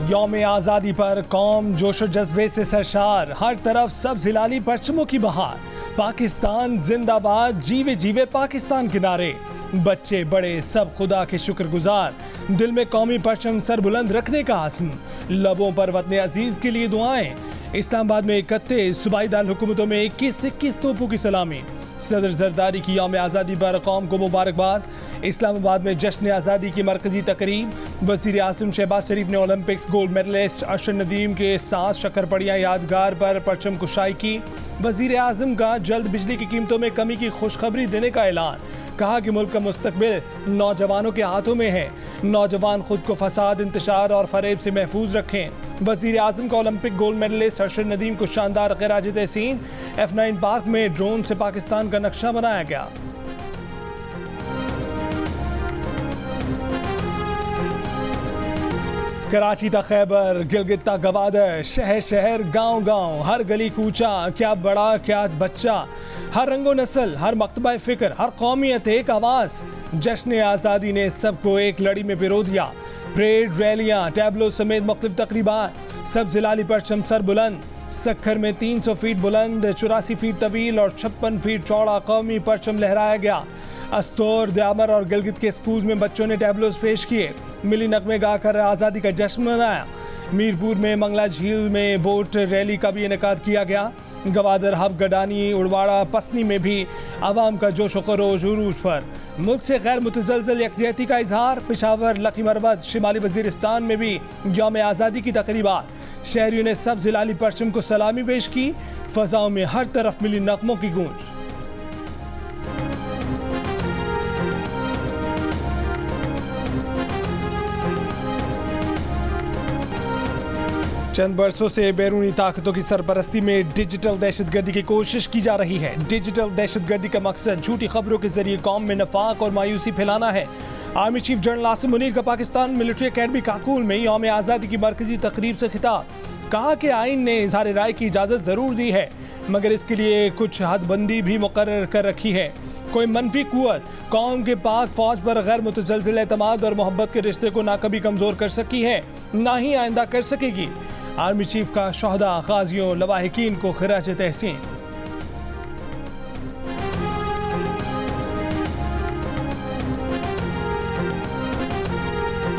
यौम आज़ादी पर कौम जोश व जज्बे से सरशार, हर तरफ सब हिलाली परचमों की बहार। पाकिस्तान जिंदाबाद, जीवे जीवे पाकिस्तान के नारे। बच्चे बड़े सब खुदा के शुक्रगुजार, दिल में कौमी परचम सर बुलंद रखने का आज़म। लबों पर वतन अजीज के लिए दुआएं। इस्लामाबाद में 31 सूबाई दार हुकूमतों में 21 तोपों की सलामी। सदर जरदारी की यौम आज़ादी पर कौम को मुबारकबाद। इस्लामाबाद में जश्न आज़ादी की मरकजी तकरीब। वज़ीर आज़म शहबाज शरीफ ने Olympics gold medalist Arshad Nadeem के साथ शक्करपड़ियाँ यादगार पर परचम कुशाई की। वज़ीर आज़म का जल्द बिजली की कीमतों में कमी की खुशखबरी देने का ऐलान। कहा कि मुल्क का मुस्तकबिल नौजवानों के हाथों में है, नौजवान खुद को फसाद, इंतशार और फरेब से महफूज रखें। वज़ीर आज़म का Olympic gold medalist Arshad Nadeem को शानदार खिराज तहसीन। F9 पार्क में ड्रोन से पाकिस्तान का नक्शा बनाया गया। कराची तक खैबर, गिलगित तक गवादर, शहर शहर गांव गांव, हर गली कूचा, क्या बड़ा क्या बच्चा, हर रंगो नस्ल, हर मकतबा फ़िक्र, हर कौमियत एक आवाज़। जश्न आज़ादी ने सबको एक लड़ी में पिरो दिया। परेड, रैलियाँ, टैबलो समेत मुख्तलिफ तकरीबात, सब जिलाली परचम सर बुलंद। सक्खर में 300 फीट बुलंद, 84 फीट तवील और 56 फीट चौड़ा कौमी परचम लहराया गया। अस्तौर, दयामर और गिलगित के स्कूल में बच्चों ने टैबलोस पेश किए, मिली नगमे गाकर आज़ादी का जश्न मनाया। मीरपुर में मंगला झील में बोट रैली का भी इनेकाद किया गया। गवादर, हब, गडानी, उड़वाड़ा, पसनी में भी आवाम का जोश व खरोश उरूज पर। मुल्क से गैर मुतज़लज़ल यकजहती का इजहार। पेशावर, लकी मरबत, शिमाली वज़ीरिस्तान में भी यौम आज़ादी की तकरीबात। शहरियों ने सब जिलाली परचम को सलामी पेश की। फ़ज़ाओं में हर तरफ मिली नगमों की गूंज। चंद बरसों से बैरूनी ताकतों की सरपरस्ती में डिजिटल दहशतगर्दी की कोशिश की जा रही है। डिजिटल दहशतगर्दी का मकसद झूठी खबरों के जरिए कौम में नफाक और मायूसी फैलाना है। Army chief general Asim Munir का पाकिस्तान मिलिट्री अकेडमी काकुल में यौम आज़ादी की मरकजी तकरीब से खिताब। कहा कि आइन ने इजहार राय की इजाज़त ज़रूर दी है, मगर इसके लिए कुछ हदबंदी भी मुकर्रर कर रखी है। कोई मनफी कुव्वत कौम के पाक फौज पर गैर मुतज़लज़ल एतमाद और मोहब्बत के रिश्ते को ना कभी कमज़ोर कर सकी है, ना ही आइंदा कर सकेगी। आर्मी चीफ का शहदा, गाजियों, लवाहिकीन को खिराज तहसीन।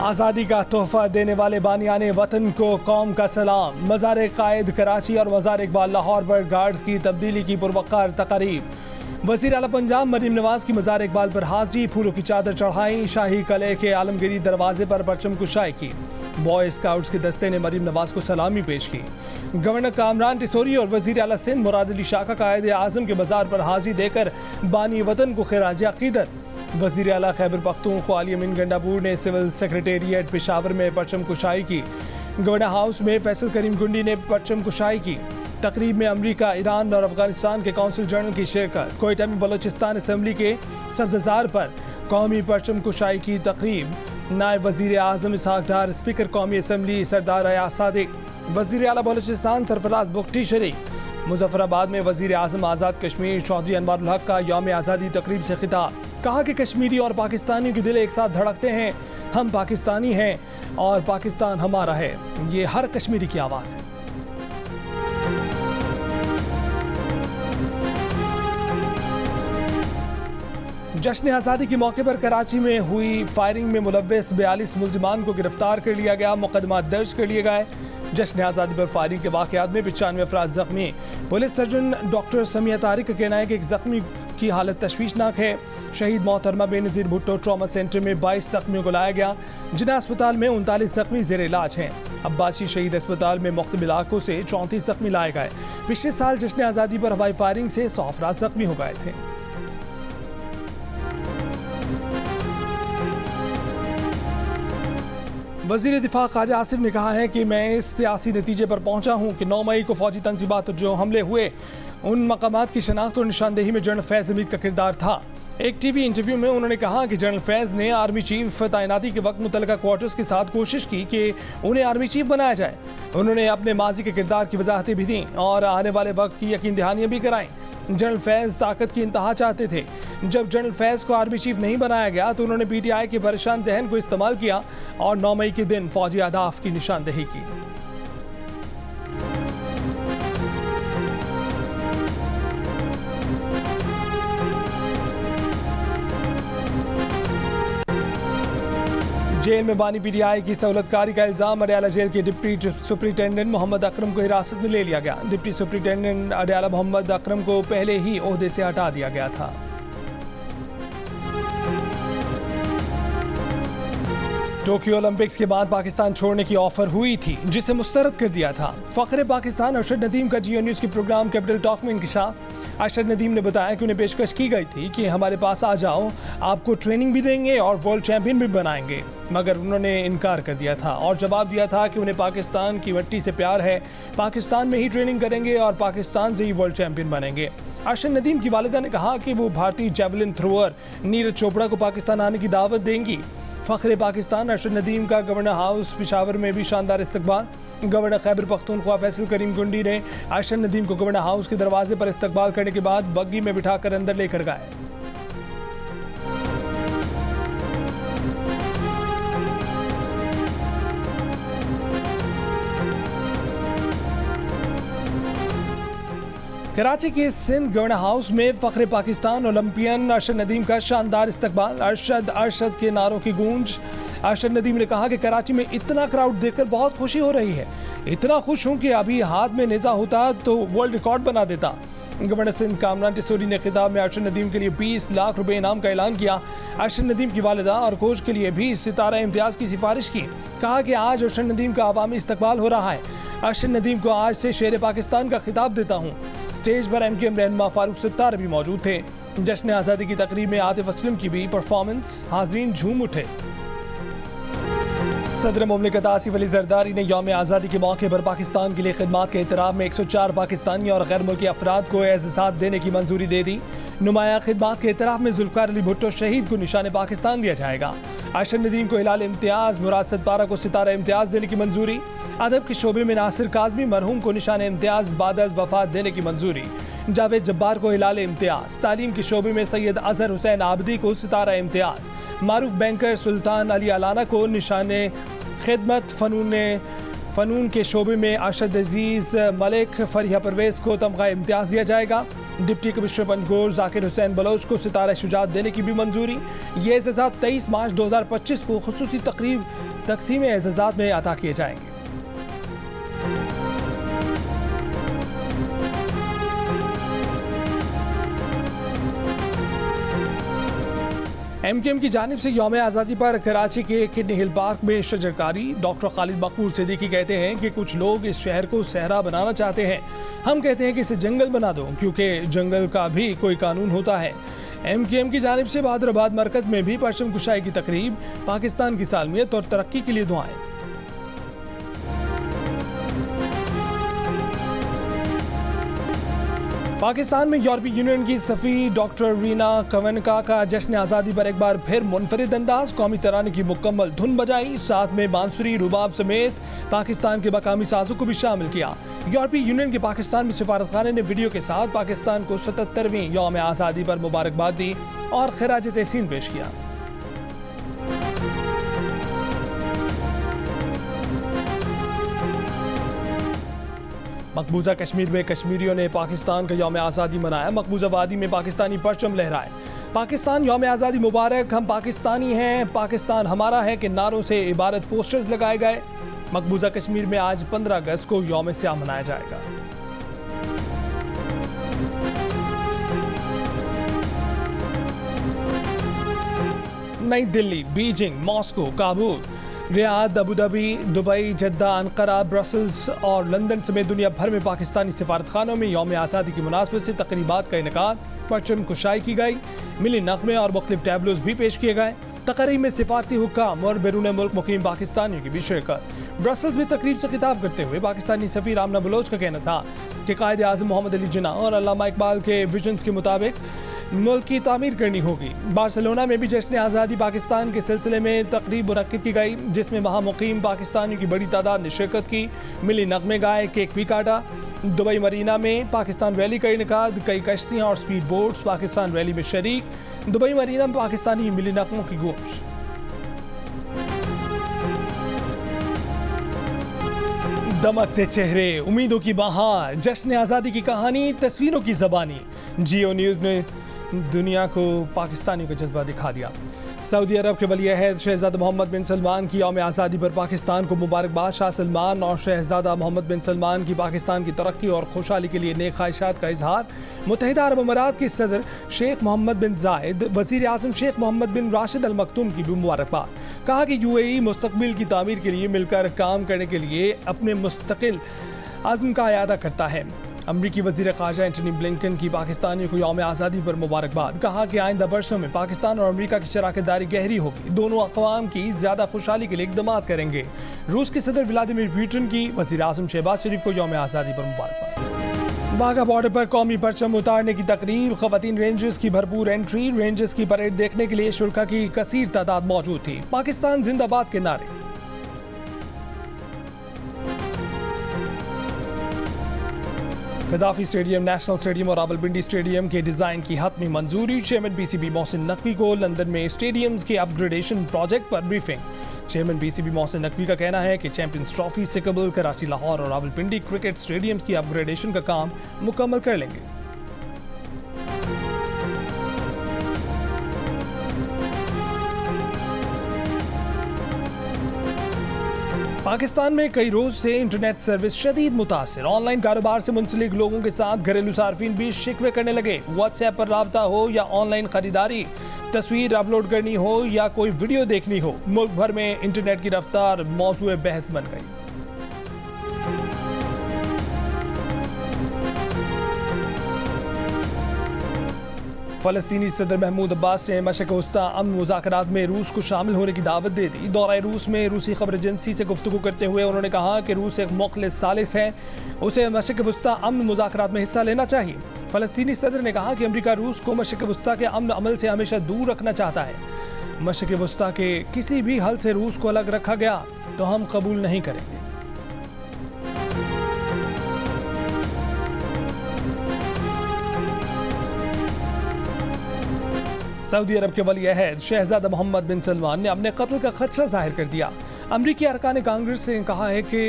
आज़ादी का तोहफा देने वाले बानियाने वतन को कौम का सलाम। मज़ार कायद कराची और मज़ार इकबाल लाहौर पर गार्ड्स की तब्दीली की पुरवकार तकारीब। वज़ीर आला पंजाब मरीम नवाज की मज़ार इकबाल पर हाजिरी, फूलों की चादर चढ़ाई। शाही कले के आलमगीरी दरवाजे पर परचम कुशाई की। बॉय स्काउट्स के दस्ते ने मरीम नवाज को सलामी पेश की। गवर्नर कामरान टिसोरी और वज़ीर आला सिंध मुराद अली शाह का कायद आज़म के मज़ार पर हाजिरी देकर बानी वतन को खिराज अक़ीदत। वज़ीर आला खैबर पख्तूनख्वा अली अमीन गंडापुर ने सिविल सेक्रेटेरिएट पेशावर में परचम कुशाई की। गवर्नर हाउस में फैसल करीम गुंडी ने परचम कुशाई की। तकरीब में अमरीका, ईरान और अफगानिस्तान के कौंसिल जनरल की शिरकत। कोयटा में बलोचिस्तान असम्बली के सब्ज़ार पर कौमी परचम कुशाई की तकरीब। नायब वज़ीर आज़म इसहाक डार, स्पीकर कौमी असम्बली सरदार अयाज सादिक, वज़ीर आला बलोचिस्तान सरफराज बुख्ती शरीक। मुजफ्फराबाद में वज़ीर आज़म आज़ाद कश्मीर चौधरी अनवारुल हक का यौम आज़ादी तकरीब से खिताब। कहा कि कश्मीरी और पाकिस्तानियों के दिल एक साथ धड़कते हैं। हम पाकिस्तानी हैं और पाकिस्तान हमारा है, ये हर कश्मीरी की आवाज़ है। जश्न आज़ादी के मौके पर कराची में हुई फायरिंग में मुलव्वस 42 मुलजिमान को गिरफ्तार कर लिया गया, मुकदमा दर्ज कर लिए गए। जश्न आज़ादी पर फायरिंग के वाक़यात में 95 अफराद जख्मी। Police surgeon doctor Samiya Tariq का कहना है कि एक जख्मी की हालत तशवीशनाक है। शहीद मोहतरमा बेनज़ीर भुट्टो ट्रॉमा सेंटर में 22 जख्मियों को लाया गया, जिन्हें अस्पताल में 39 जख्मी ज़ेर इलाज हैं। अब्बासी शहीद अस्पताल में मुख्तलिफ इलाकों से 34 जख्मी लाए गए। पिछले साल जश्न आज़ादी पर हवाई फायरिंग से 100 अफराद जख्मी हो गए थे। वज़ीर दिफा ख्वाजा आसिफ ने कहा है कि मैं इस सियासी नतीजे पर पहुंचा हूं कि 9 मई को फौजी तंजीबात जो हमले हुए, उन मकामात की शनाख्त और निशानदेही में जनरल फैज़ हमीद का किरदार था। एक टीवी इंटरव्यू में उन्होंने कहा कि जनरल फैज़ ने आर्मी चीफ तैनाती के वक्त मुतल्लिका क्वार्टर्स के साथ कोशिश की कि उन्हें आर्मी चीफ बनाया जाए। उन्होंने अपने माजी के किरदार की वजाहतें भी दी और आने वाले वक्त की यकीन दहानियाँ भी कराईं। जनरल फैज़ ताकत की इंतहा चाहते थे। जब जनरल फैज़ को आर्मी चीफ नहीं बनाया गया तो उन्होंने पीटीआई के परेशान जहन को इस्तेमाल किया और 9 मई के दिन फौजी अहदाफ की निशानदेही की। जेल में बानी पीटीआई की सहूलतकारी का इल्जाम। अडयाला जेल के डिप्टी सुपरिटेंडेंट मोहम्मद अकरम को हिरासत में ले लिया गया। डिप्टी सुपरिटेंडेंट अडयाला मोहम्मद अकरम को पहले ही ओहदे से हटा दिया गया था। टोक्यो ओलंपिक्स के बाद पाकिस्तान छोड़ने की ऑफर हुई थी जिसे मुस्तरद कर दिया था। फखरे पाकिस्तान अरशद नदीम का जियो न्यूज़ के प्रोग्राम कैपिटल टॉक में इंकशाफ। अरशद नदीम ने बताया कि उन्हें पेशकश की गई थी कि हमारे पास आ जाओ, आपको ट्रेनिंग भी देंगे और वर्ल्ड चैंपियन भी बनाएंगे, मगर उन्होंने इनकार कर दिया था और जवाब दिया था कि उन्हें पाकिस्तान की मिट्टी से प्यार है, पाकिस्तान में ही ट्रेनिंग करेंगे और पाकिस्तान से ही वर्ल्ड चैंपियन बनेंगे। अरशद नदीम की वालिदा ने कहा कि वो भारतीय जेवलिन थ्रोअर नीरज चोपड़ा को पाकिस्तान आने की दावत देंगी। फखरे पाकिस्तान अरशद नदीम का गवर्नर हाउस पेशावर में भी शानदार इस्तकबाल। गवर्नर खैबर पख्तूनख्वा फैसल करीम गुंडी ने अरशद नदीम को गवर्नर हाउस के दरवाजे पर इस्तकबाल करने के बाद बग्गी में बिठाकर अंदर लेकर गए। कराची के सिंध गवर्नर हाउस में फखरे पाकिस्तान ओलंपियन अरशद नदीम का शानदार इस्तकबाल। अरशद अरशद के नारों की गूंज। अरशद नदीम ने कहा कि कराची में इतना क्राउड देखकर बहुत खुशी हो रही है, इतना खुश हूं कि अभी हाथ में नेज़ा होता तो वर्ल्ड रिकॉर्ड बना देता। गवर्नर सिंध कामरान टिसोरी ने खिताब में अरशद नदीम के लिए 20 लाख रुपए इनाम का ऐलान किया। अरशद नदीम की वालिदा और कोच के लिए भी सितारा इम्तियाज की सिफारिश की। कहा कि आज अरशद नदीम का अवामी इस्तकबाल हो रहा है। अरशद नदीम को आज से शेर पाकिस्तान का खिताब देता हूँ। स्टेज पर MKM रहनुमा फारूक सत्तार भी मौजूद थे। जश्न आज़ादी की तकरीब में आतिफ असलम की भी परफॉर्मेंस, हाज़रीन झूम उठे। सदर मुमलिकत आसिफ अली जरदारी ने यौम आज़ादी के मौके पर पाकिस्तान के लिए खिदमात के एहतराम में 104 पाकिस्तानी और गैर मुल्की अफराद को एज़ाज़ात देने की मंजूरी दे दी। नुमाया खिदमात के एहतराम में जुल्फ़िकार अली भुट्टो शहीद को निशान पाकिस्तान दिया जाएगा। अरशद नदीम को हिलाल इम्तियाज़, मुराद सतपारा को सितारा इम्तियाज़ देने की मंजूरी। अदब के शोबे में नासिर काज़मी मरहूम को निशान इम्तियाज़ बाद अज़ वफ़ात देने की मंजूरी। जावेद जब्बार को हिलाल इम्तियाज़। तालीम के शोबे में सैयद अज़हर हुसैन आबदी को सितारा इम्तियाज़। मारूफ बैंकर सुल्तान अली अलाना को निशान खिदमत। फ़नून के शोबे में अरशद अजीज़ मलिक, फरिया परवेज़ को तमगा इम्तियाज़ दिया जाएगा। डिप्टी कमिश्नर पंजगोर ज़ाकिर हुसैन बलोच को सितारा शुजात देने की भी मंजूरी। ये एज़ाज़ात 23 मार्च 2025 को खुसूसी तकरीब तकसीम एज़ाज़ात में अता किए जाएंगे। MKM की जानिब से यौम आज़ादी पर कराची के किडनी हिल पार्क में शजरकारी। डॉक्टर खालिद मकबूल सिद्दीकी कहते हैं कि कुछ लोग इस शहर को सहरा बनाना चाहते हैं। हम कहते हैं कि इसे जंगल बना दो, क्योंकि जंगल का भी कोई कानून होता है। MKM की जानिब से बहादुराबाद मरकज़ में भी परचम कुशाई की तकरीब। पाकिस्तान की सालमियत और तरक्की के लिए दुआएं। पाकिस्तान में यूरोपीय यूनियन की सफ़ी डॉक्टर रीना कवनका का जश्न आज़ादी पर एक बार फिर मुनफरिद अंदाज। कौमी तराने की मुकम्मल धुन बजाई, साथ में बांसुरी, रुबाब समेत पाकिस्तान के मकामी साजों को भी शामिल किया। यूरोपीय यूनियन के पाकिस्तान में सिफारतखाने ने वीडियो के साथ पाकिस्तान को 77वीं यौम आज़ादी पर मुबारकबाद दी और खिराज तहसीन पेश किया। मकबूजा कश्मीर में कश्मीरियों ने पाकिस्तान का यौम आज़ादी मनाया। मकबूजा वादी में पाकिस्तानी परचम लहराए। पाकिस्तान यौम आज़ादी मुबारक, हम पाकिस्तानी हैं, पाकिस्तान हमारा है के नारों से इबारत पोस्टर्स लगाए गए। मकबूजा कश्मीर में आज 15 अगस्त को यौम स्याह मनाया जाएगा। नई Delhi, Beijing, Moscow, Kabul, Riyadh, Abu Dhabi, Dubai, Jeddah, Ankara, Brussels और लंदन समेत दुनिया भर में पाकिस्तानी सिफारतखानों में यौम आज़ादी की मुनासबत से तकरीबात का इनेकाद, परचम कुशाई की गई। मिली नग़मे और मुख्तलिफ टैबलोज भी पेश किए गए। तकरीब में सिफारती हुक्काम और बैरून मुल्क मुकीम पाकिस्तानियों की भी शिरकत। ब्रसल्स में तकरीब से खिताब करते हुए पाकिस्तानी सफ़ीर आमना बलोच का कहना था कि कायद आज़म मोहम्मद अली जिन्ना और अल्लामा इकबाल के विजन्स के मुताबिक मुल्क की तामीर करनी होगी। बार्सिलोना में भी जश्न आज़ादी पाकिस्तान के सिलसिले में तकरीब मुनक्किद की गई, जिसमें वहाँ मुकीम पाकिस्तानियों की बड़ी तादाद ने शिरकत की, मिली नगमे गाए, केक भी काटा। दुबई मरीना में पाकिस्तान रैली का इनेकाद, कई कश्तियाँ और स्पीड बोट्स पाकिस्तान रैली में शरीक। दुबई मरीना में पाकिस्तानी मिली नगमों की गूंज। दमकते चेहरे, उम्मीदों की बहार, जश्न आज़ादी की कहानी, तस्वीरों की ज़बानी। जियो न्यूज़ ने दुनिया को पाकिस्तानियों का जज्बा दिखा दिया। सऊदी अरब के वली-ए-अहद शहजादा मोहम्मद बिन सलमान की यौम आज़ादी पर पाकिस्तान को मुबारकबाद। शाह सलमान और शहजादा मोहम्मद बिन सलमान की पाकिस्तान की तरक्की और खुशहाली के लिए नेक ख्वाहिशात का इजहार। मुत्तहिदा अरब अमारात के सदर शेख मोहम्मद बिन जायद, वज़ीर आज़म शेख मोहम्मद बिन राशिद अल मखतूम की भी मुबारकबाद। कहा कि UAE मुस्तकबिल की तामीर के लिए मिलकर काम करने के लिए अपने मुस्तकिल आज़म का इयादा करता है। अमरीकी वज़ीर ख़ारजा एंटनी ब्लिंकन की पाकिस्तानियों को यौम आज़ादी पर मुबारकबाद। कहा कि आइंदा बरसों में पाकिस्तान और अमरीका की शराकतदारी गहरी होगी, दोनों अक़वाम की ज़्यादा खुशहाली के लिए इक़दाम करेंगे। रूस के सदर व्लादिमीर पुतिन की वज़ीर आज़म शहबाज शरीफ को यौम आज़ादी पर मुबारकबाद। वाघा बॉर्डर पर कौमी परचम उतारने की तकरीब, ख़वातीन रेंजर्स की भरपूर एंट्री। रेंजर्स की परेड देखने के लिए शुल्का की कसीर तादाद मौजूद थी। पाकिस्तान जिंदाबाद के नारे। गद्दाफी स्टेडियम, नेशनल स्टेडियम और रावलपिंडी स्टेडियम के डिज़ाइन की हतमी मंजूरी। चेयरमैन PCB मोहसिन नकवी को लंदन में स्टेडियम्स के अपग्रेडेशन प्रोजेक्ट पर briefing. Chairman PCB Mohsin Naqvi का कहना है कि चैंपियंस ट्रॉफी से कबल कराची, लाहौर और रावलपिंडी क्रिकेट स्टेडियम्स की अपग्रेडेशन का काम मुकम्मल कर लेंगे। पाकिस्तान में कई रोज से इंटरनेट सर्विस शदीद मुतासिर। ऑनलाइन कारोबार से मुंसलिक लोगों के साथ घरेलू सार्फिन भी शिकवे करने लगे। व्हाट्सएप पर राब्ता हो या ऑनलाइन खरीदारी, तस्वीर अपलोड करनी हो या कोई वीडियो देखनी हो, मुल्क भर में इंटरनेट की रफ्तार मौजूए बहस बन गई। फ़लस्तीनी सदर महमूद अब्बास ने मशरिक़ वस्ता अमन मुज़ाकरात में रूस को शामिल होने की दावत दे दी। दौरे रूस में रूसी खबर एजेंसी से गुफ्तगू करते हुए उन्होंने कहा कि रूस एक मुख़लिस सालिस है, उसे मशरिक़ वस्ता अमन मुज़ाकरात में हिस्सा लेना चाहिए। फ़लस्तीनी सदर ने कहा कि अमरीका रूस को मशरिक़ वस्ता के अमन अमल से हमेशा दूर रखना चाहता है। मशरिक़ वस्ता के किसी भी हल से रूस को अलग रखा गया तो हम कबूल नहीं करेंगे। सऊदी अरब के वली-ए-अहद शहजादा मोहम्मद बिन सलमान ने अपने कत्ल का खदशा जाहिर कर दिया। अमरीकी अरकान कांग्रेस ने कहा है कि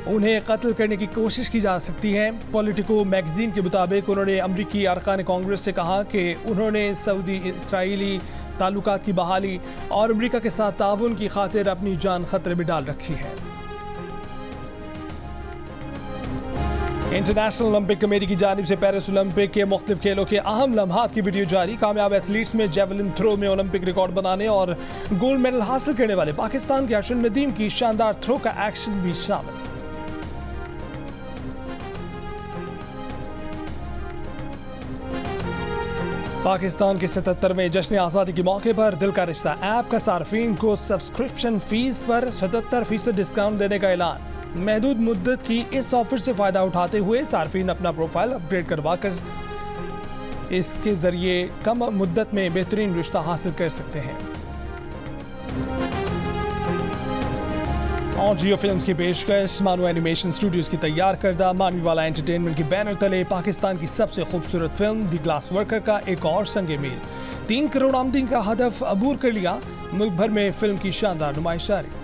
उन्हें कत्ल करने की कोशिश की जा सकती है। पॉलिटिको मैगजीन के मुताबिक उन्होंने अमरीकी अरकान कांग्रेस से कहा कि उन्होंने सऊदी इसराइली ताल्लुकात की बहाली और अमरीका के साथ ताउन की खातिर अपनी जान खतरे में डाल रखी है। इंटरनेशनल ओलंपिक कमेटी की जानिब से पेरिस ओलंपिक के मुख्तलिफ खेलों के अहम लम्हात की वीडियो जारी। कामयाब एथलीट्स में जेवलिन थ्रो में ओलंपिक रिकॉर्ड बनाने और गोल्ड मेडल हासिल करने वाले पाकिस्तान के अर्शन नदीम की शानदार थ्रो का एक्शन भी शामिल। पाकिस्तान के 77वें जश्न आज़ादी के मौके पर दिल का रिश्ता ऐप का सार्फिन को सब्सक्रिप्शन फीस पर 77% डिस्काउंट देने का ऐलान। महदूद मुद्दत की इस ऑफर से फ़ायदा उठाते हुए सार्फिन अपना प्रोफाइल अपग्रेड करवा कर इसके ज़रिए कम मुद्दत में बेहतरीन रिश्ता हासिल कर सकते हैं। और जियो फिल्म्स की पेशकश मानो एनिमेशन स्टूडियोज की तैयार करदा मानवी वाला एंटरटेनमेंट के बैनर तले पाकिस्तान की सबसे खूबसूरत फिल्म द ग्लास वर्कर का एक और संगे मील। 3 करोड़ आमदनी का हदफ अबूर कर लिया। मुल्क भर में फिल्म की शानदार नुमाइश जारी।